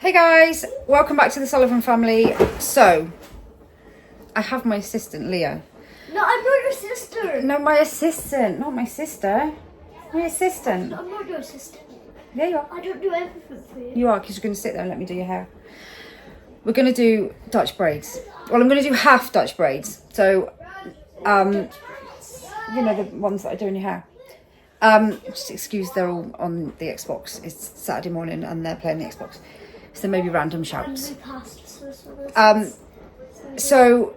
Hey guys, welcome back to the Sullivan family. So, I have my assistant, Leah. No, I'm not your sister. No, my assistant, not my sister. My assistant. No, I'm not your assistant. Yeah, you are. I don't do everything for you. You are, because you're going to sit there and let me do your hair. We're going to do Dutch braids. Well, I'm going to do half Dutch braids. So, you know, the ones that I do in your hair. Just excuse, they're all on the Xbox. It's Saturday morning and they're playing the Xbox. So there may be random shouts. So,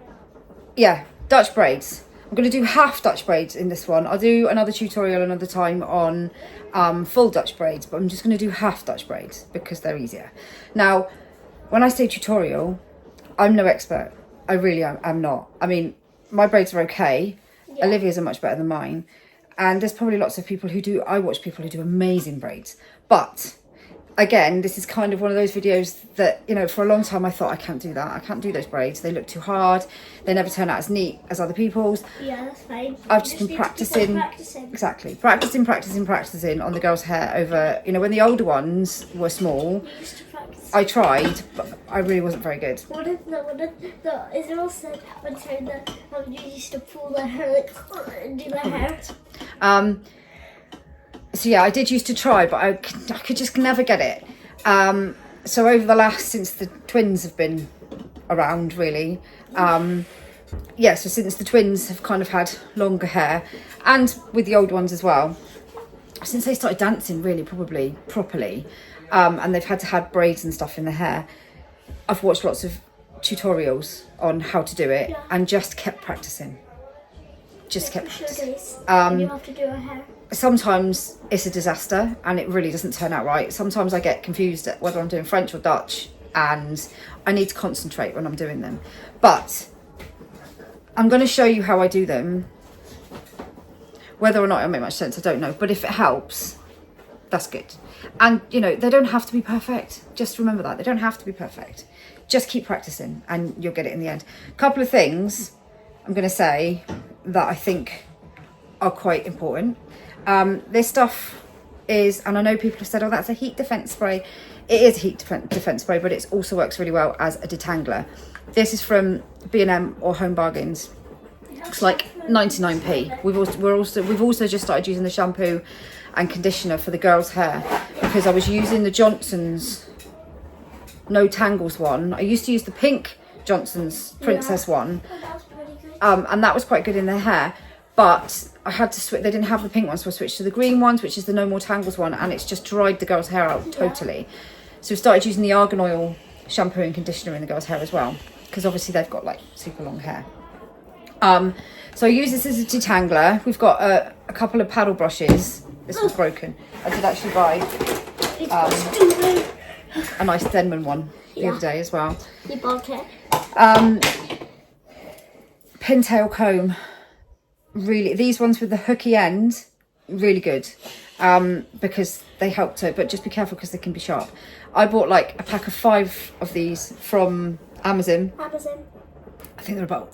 yeah, Dutch braids. I'm going to do half Dutch braids in this one. I'll do another tutorial another time on full Dutch braids, but I'm just going to do half Dutch braids because they're easier. Now, when I say tutorial, I'm no expert. I really am. I'm not. I mean, my braids are okay. Yeah. Olivia's are much better than mine. And there's probably lots of people who do, I watch people who do amazing braids. But again, this is kind of one of those videos that, you know, for a long time I thought I can't do that. I can't do those braids. They look too hard. They never turn out as neat as other people's. Yeah, that's fine. I've just been practicing. Exactly. Practicing on the girls' hair over, you know, when the older ones were small. I tried, but I really wasn't very good. What if the Israel said one time that you used to pull their hair like and do their hair? So yeah, I did used to try, but I could just never get it. So over the last, since the twins have been around, really, yeah, so since the twins have kind of had longer hair, and with the old ones as well, since they started dancing really probably properly, and they've had to have braids and stuff in their hair, I've watched lots of tutorials on how to do it and just kept practicing. Just kept practicing. You have to do her hair. Sometimes it's a disaster and it really doesn't turn out right. Sometimes I get confused at whether I'm doing French or Dutch and I need to concentrate when I'm doing them. But I'm going to show you how I do them. Whether or not it'll make much sense, I don't know. But if it helps, that's good. And, you know, they don't have to be perfect. Just remember that. They don't have to be perfect. Just keep practicing and you'll get it in the end. A couple of things I'm going to say that I think are quite important. This stuff is, and I know people have said, oh, that's a heat defense spray. It is a heat defense spray, but it also works really well as a detangler. This is from B&M or Home Bargains. It's like 99p. We've also just started using the shampoo and conditioner for the girls' hair because I was using the Johnson's No Tangles one. I used to use the pink Johnson's Princess one, and that was quite good in their hair. But I had to switch. They didn't have the pink one, so I switched to the green ones, which is the No More Tangles one, and it's just dried the girls' hair out totally. So we started using the Argan Oil shampoo and conditioner in the girls' hair as well, because obviously they've got like super long hair. So I use this as a detangler. We've got a couple of paddle brushes. This was broken. I did actually buy a nice Denman one the other day as well. You bought it. Pintail comb. Really, these ones with the hooky end, really good, because they help to, but just be careful because they can be sharp. I bought like a pack of 5 of these from Amazon. I think they're about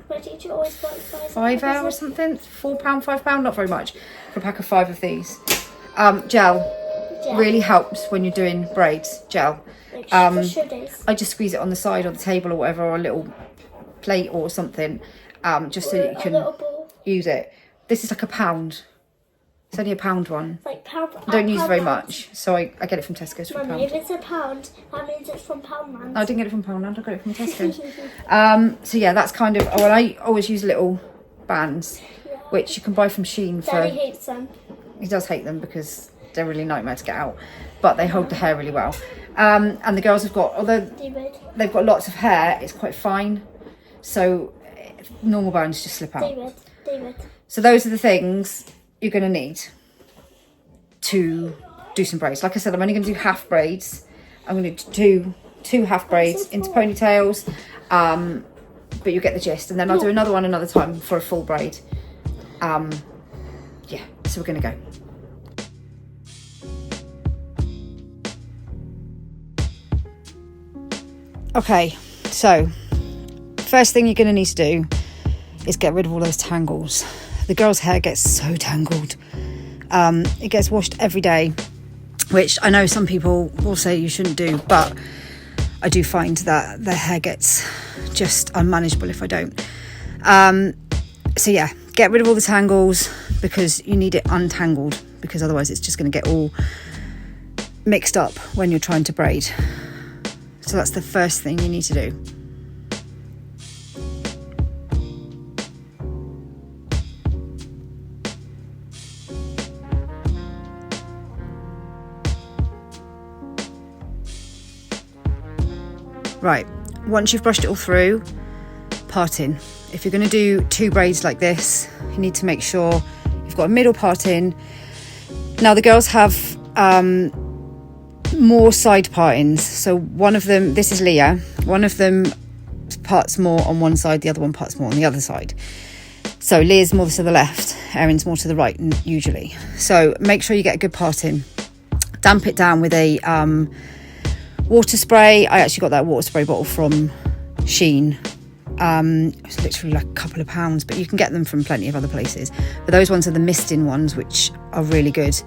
£5 or something, £4, £5, not very much, for a pack of 5 of these. Gel really helps when you're doing braids, gel. I just squeeze it on the side or the table or whatever, or a little plate or something, just so that you can use it. This is like £1. It's only £1 one. Like pound. I don't use very much, so I get it from Tesco's for Mummy, £1. if it's £1, that means it's from Poundland. No, I didn't get it from Poundland, I got it from Tesco's. So yeah, that's kind of, well, I always use little bands, which you can buy from Shein for... Daddy hates them. He does hate them because they're really nightmare to get out, but they hold the hair really well. And the girls have got, although they've got lots of hair, it's quite fine, so normal bands just slip out. David. So those are the things you're going to need to do some braids. Like I said, I'm only going to do half braids. I'm going to do 2 half braids into ponytails, but you get the gist. And then I'll do another one another time for a full braid. Yeah, so we're going to go. Okay, so first thing you're going to need to do is get rid of all those tangles. The girl's hair gets so tangled. It gets washed every day which I know some people will say you shouldn't do, but I do find that the hair gets just unmanageable if I don't. So yeah, get rid of all the tangles, because you need it untangled, because otherwise it's just going to get all mixed up when you're trying to braid. So that's the first thing you need to do. Right, once you've brushed it all through, part in. If you're going to do 2 braids like this, you need to make sure you've got a middle part in. Now the girls have more side partings. So one of them, this is Leah, one of them parts more on one side, the other one parts more on the other side. So Leah's more to the left, Erin's more to the right usually. So make sure you get a good part in. Damp it down with a water spray. I actually got that water spray bottle from Shein. It's literally like a couple of pounds, but you can get them from plenty of other places. But those ones are the misting ones, which are really good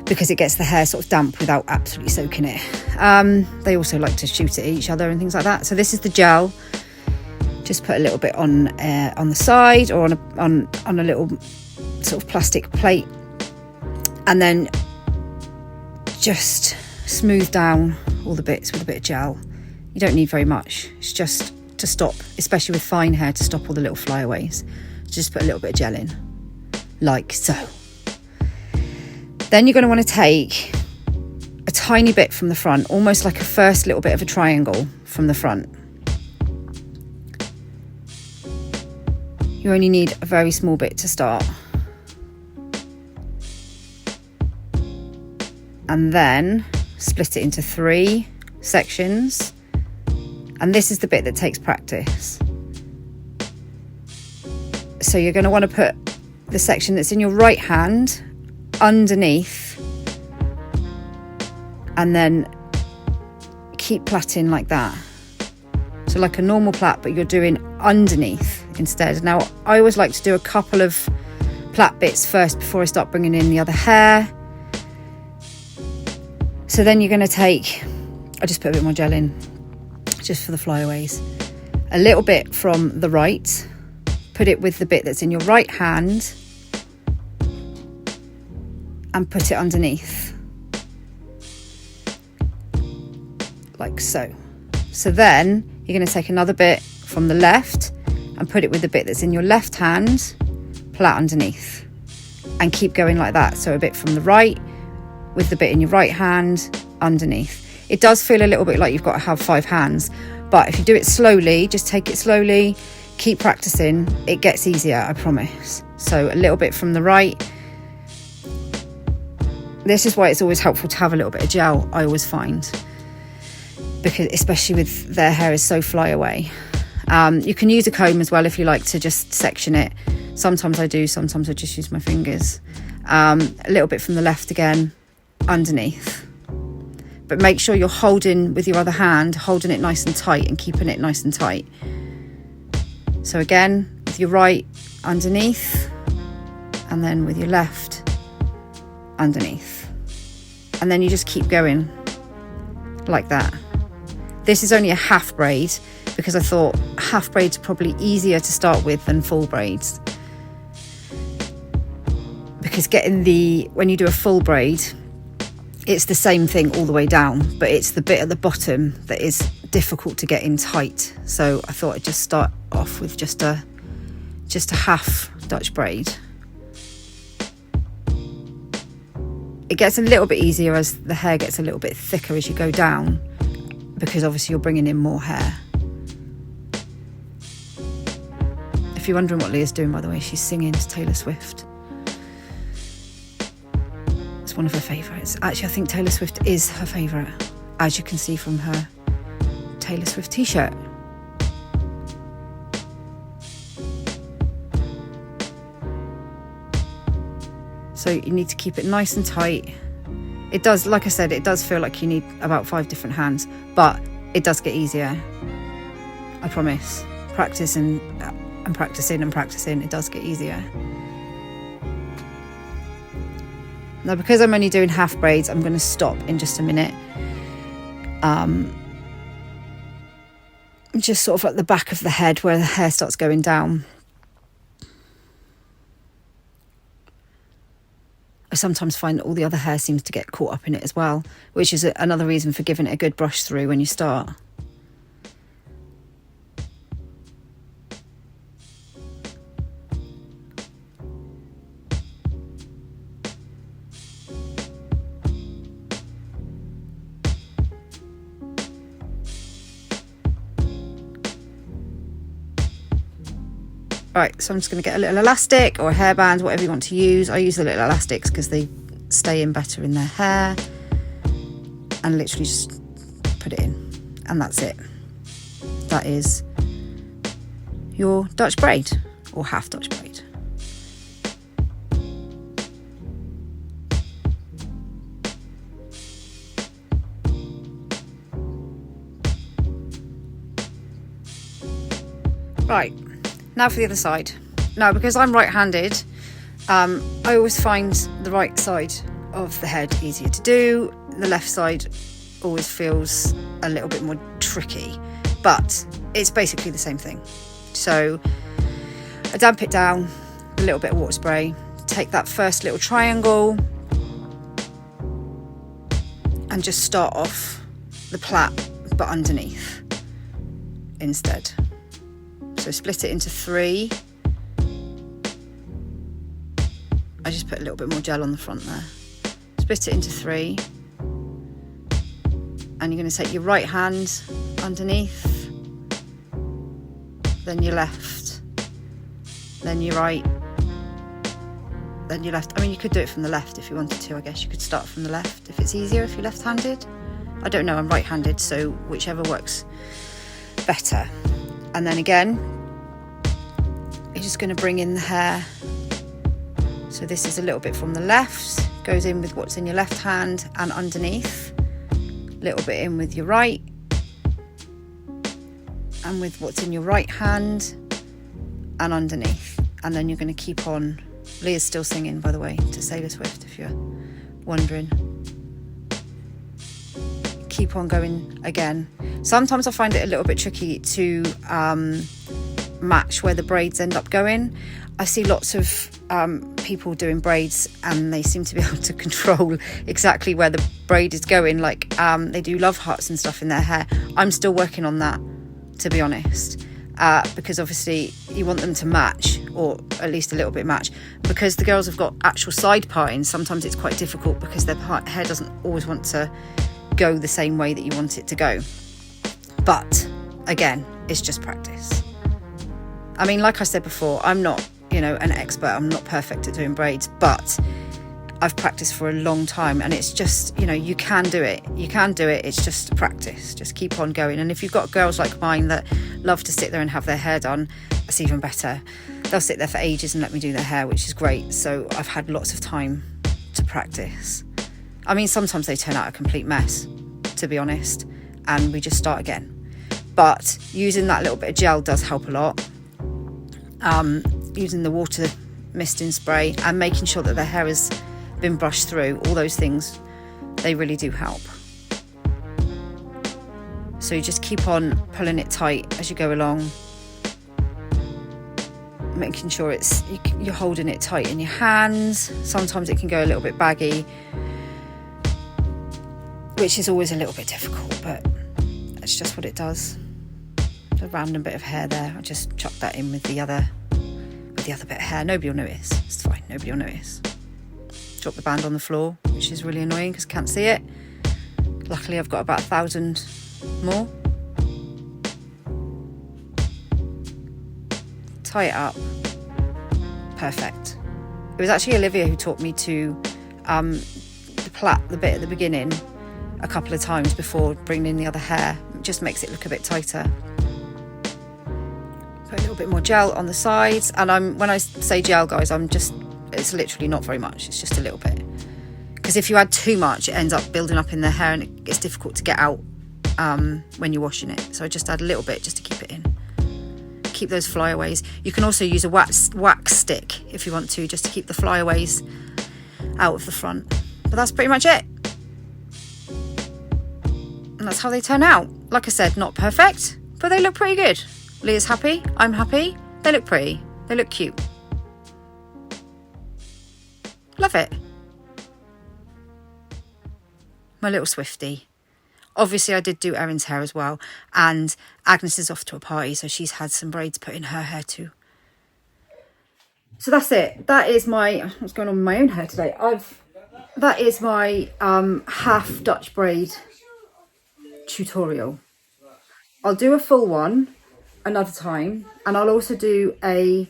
because it gets the hair sort of damp without absolutely soaking it. They also like to shoot it at each other and things like that. So this is the gel. Just put a little bit on the side or on a little sort of plastic plate, and then just smooth down all the bits with a bit of gel. You don't need very much. It's just to stop, especially with fine hair, to stop all the little flyaways. Just put a little bit of gel in, like so. Then you're going to want to take a tiny bit from the front, almost like a first little bit of a triangle from the front. You only need a very small bit to start. And then split it into 3 sections. And this is the bit that takes practice. So you're going to want to put the section that's in your right hand underneath, and then keep plaiting like that. So like a normal plait, but you're doing underneath instead. Now, I always like to do a couple of plait bits first before I start bringing in the other hair. So then you're going to take, I just put a bit more gel in, just for the flyaways. A little bit from the right, put it with the bit that's in your right hand, and put it underneath. Like so. So then you're going to take another bit from the left and put it with the bit that's in your left hand, plait underneath. And keep going like that. So a bit from the right with the bit in your right hand underneath. It does feel a little bit like you've got to have 5 hands, but if you do it slowly, just take it slowly, keep practicing, it gets easier, I promise. So a little bit from the right. This is why it's always helpful to have a little bit of gel, I always find, because especially with their hair is so fly away. You can use a comb as well if you like to just section it. Sometimes I do, sometimes I just use my fingers. A little bit from the left again, underneath. But make sure you're holding with your other hand, holding it nice and tight and keeping it nice and tight. So again, with your right, underneath, and then with your left, underneath. And then you just keep going like that. This is only a half braid because I thought half braids are probably easier to start with than full braids. Because when you do a full braid, it's the same thing all the way down, but it's the bit at the bottom that is difficult to get in tight. So I thought I'd just start off with just a half Dutch braid. It gets a little bit easier as the hair gets a little bit thicker as you go down, because obviously you're bringing in more hair. If you're wondering what Leah's doing, by the way, she's singing to Taylor Swift. It's one of her favourites. Actually, I think Taylor Swift is her favourite, as you can see from her Taylor Swift t-shirt. So you need to keep it nice and tight. It does, like I said, it does feel like you need about 5 different hands, but it does get easier. I promise. Practice and practicing and practicing, it does get easier. Now, because I'm only doing half braids, I'm going to stop in just a minute. Just sort of at the back of the head where the hair starts going down. I sometimes find that all the other hair seems to get caught up in it as well, which is another reason for giving it a good brush through when you start. Right, so I'm just going to get a little elastic or a hairband, whatever you want to use. I use the little elastics because they stay in better in their hair. And literally just put it in. And that's it. That is your Dutch braid or half Dutch braid. Right. Now for the other side. Now, because I'm right-handed, I always find the right side of the head easier to do. The left side always feels a little bit more tricky, but it's basically the same thing. So I damp it down with a little bit of water spray, take that first little triangle and just start off the plait but underneath instead. So split it into 3. I just put a little bit more gel on the front there. Split it into 3. And you're going to take your right hand underneath, then your left, then your right, then your left. I mean, you could do it from the left if you wanted to. I guess you could start from the left if it's easier if you're left-handed. I don't know, I'm right-handed, so whichever works better. And then again, you're just going to bring in the hair. So this is a little bit from the left, goes in with what's in your left hand and underneath. A little bit in with your right. And with what's in your right hand and underneath. And then you're going to keep on. Leah's still singing, by the way, to Taylor Swift, if you're wondering. Keep on going again. Sometimes I find it a little bit tricky to match where the braids end up going. I see lots of people doing braids and they seem to be able to control exactly where the braid is going, like they do love hearts and stuff in their hair. I'm still working on that, to be honest, because obviously you want them to match, or at least a little bit match. Because the girls have got actual side parting, sometimes it's quite difficult because their hair doesn't always want to go the same way that you want it to go. But again, it's just practice. I mean, like I said before, I'm not, an expert. I'm not perfect at doing braids, but I've practiced for a long time, and it's just, you can do it. You can do it. It's just practice. Just keep on going. And if you've got girls like mine that love to sit there and have their hair done, that's even better. They'll sit there for ages and let me do their hair, which is great. So I've had lots of time to practice. I mean, sometimes they turn out a complete mess, to be honest, and we just start again. But using that little bit of gel does help a lot. Using the water misting spray and making sure that their hair has been brushed through, all those things, they really do help. So you just keep on pulling it tight as you go along, making sure you're holding it tight in your hands. Sometimes it can go a little bit baggy, which is always a little bit difficult, but that's just what it does. A random bit of hair there, I just chuck that in with the other bit of hair. Nobody will notice, it's fine, nobody will notice. Drop the band on the floor, which is really annoying because I can't see it. Luckily I've got about 1,000 more. Tie it up. Perfect. It was actually Olivia who taught me to plait the bit at the beginning a couple of times before bringing in the other hair. It just makes it look a bit tighter. Put a little bit more gel on the sides, and when I say gel, guys, it's literally not very much, it's just a little bit, because if you add too much it ends up building up in the hair and it gets difficult to get out when you're washing it. So I just add a little bit just to keep it in, keep those flyaways. You can also use a wax stick if you want to, just to keep the flyaways out of the front. But that's pretty much it. And that's how they turn out. Like I said, not perfect, but they look pretty good. Leah's happy, I'm happy. They look pretty, they look cute. Love it. My little Swiftie. Obviously, I did do Erin's hair as well. And Agnes is off to a party, so she's had some braids put in her hair too. So that's it. That is my... What's going on with my own hair today? That is my half Dutch braid tutorial. I'll do a full one another time. And I'll also do a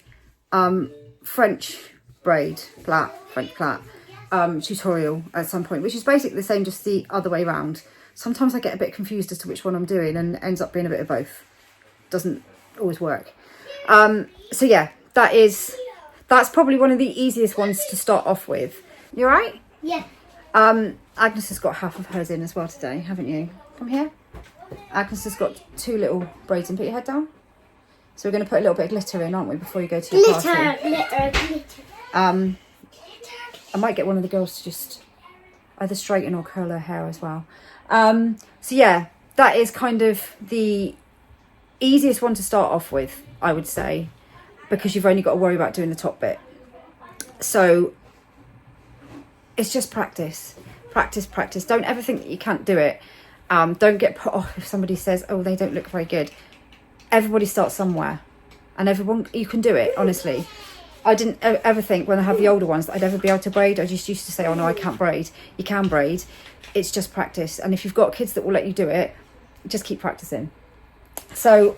French braid plait, French plait tutorial at some point, which is basically the same, just the other way around. Sometimes I get a bit confused as to which one I'm doing, and it ends up being a bit of both. Doesn't always work. So yeah, that's probably one of the easiest ones to start off with. You all right? Yeah. Agnes has got half of hers in as well today, haven't you? Come here. Agnes has got 2 little braids in. Put your head down. So we're going to put a little bit of glitter in, aren't we, before you go to your party? Glitter. I might get one of the girls to just either straighten or curl her hair as well. So yeah, that is kind of the easiest one to start off with, I would say, because you've only got to worry about doing the top bit. So it's just practice. Practice. Don't ever think that you can't do it. Don't get put off if somebody says, oh, they don't look very good. Everybody starts somewhere, and you can do it, honestly. I didn't ever think when I had the older ones that I'd ever be able to braid. I just used to say, oh no, I can't braid. You can braid. It's just practice. And if you've got kids that will let you do it, just keep practicing. So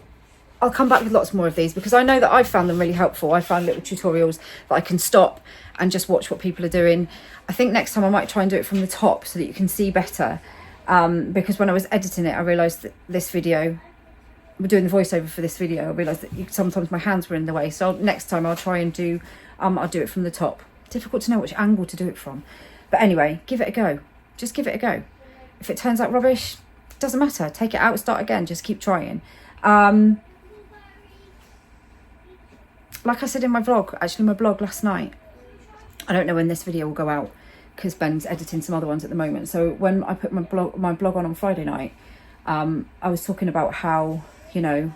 I'll come back with lots more of these, because I know that I've found them really helpful. I found little tutorials that I can stop and just watch what people are doing. I think next time I might try and do it from the top so that you can see better. Because when I was editing it, I realised that this video... We're doing the voiceover for this video. I realised that sometimes my hands were in the way. So next time I'll try and do, I'll do it from the top. Difficult to know which angle to do it from. But anyway, give it a go. Just give it a go. If it turns out rubbish, doesn't matter. Take it out, start again. Just keep trying. Like I said in my vlog, actually my blog last night, I don't know when this video will go out because Ben's editing some other ones at the moment. So when I put my blog on Friday night, I was talking about how, you know,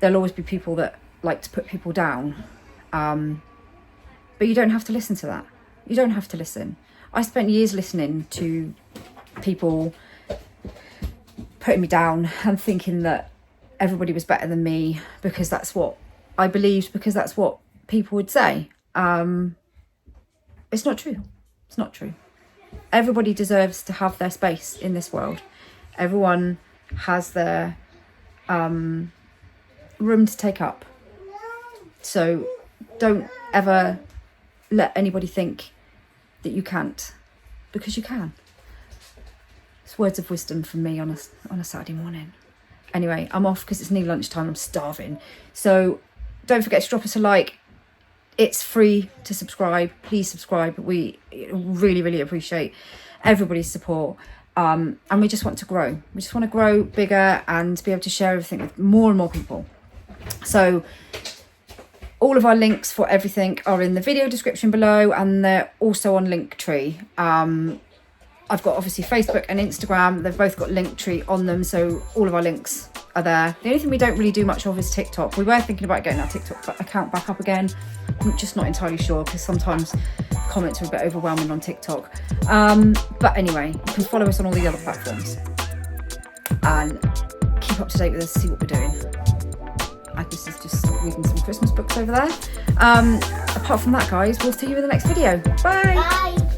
there'll always be people that like to put people down. But you don't have to listen to that. You don't have to listen. I spent years listening to people putting me down and thinking that everybody was better than me because that's what I believed, because that's what people would say. It's not true. It's not true. Everybody deserves to have their space in this world. Everyone has their room to take up. So don't ever let anybody think that you can't, because you can. It's words of wisdom from me on a Saturday morning. Anyway, I'm off because it's nearly lunchtime. I'm starving. So don't forget to drop us a like. It's free to subscribe. Please subscribe. We really, really appreciate everybody's support. And we just want to grow. We just want to grow bigger and be able to share everything with more and more people. So all of our links for everything are in the video description below, and they're also on Linktree. I've got obviously Facebook and Instagram. They've both got Linktree on them, so all of our links are there. The only thing we don't really do much of is TikTok. We were thinking about getting our TikTok account back up again. I'm just not entirely sure because sometimes comments are a bit overwhelming on TikTok. But anyway, you can follow us on all the other platforms and keep up to date with us, see what we're doing. Agnes is just reading some Christmas books over there. Apart from that, guys, we'll see you in the next video. Bye! Bye.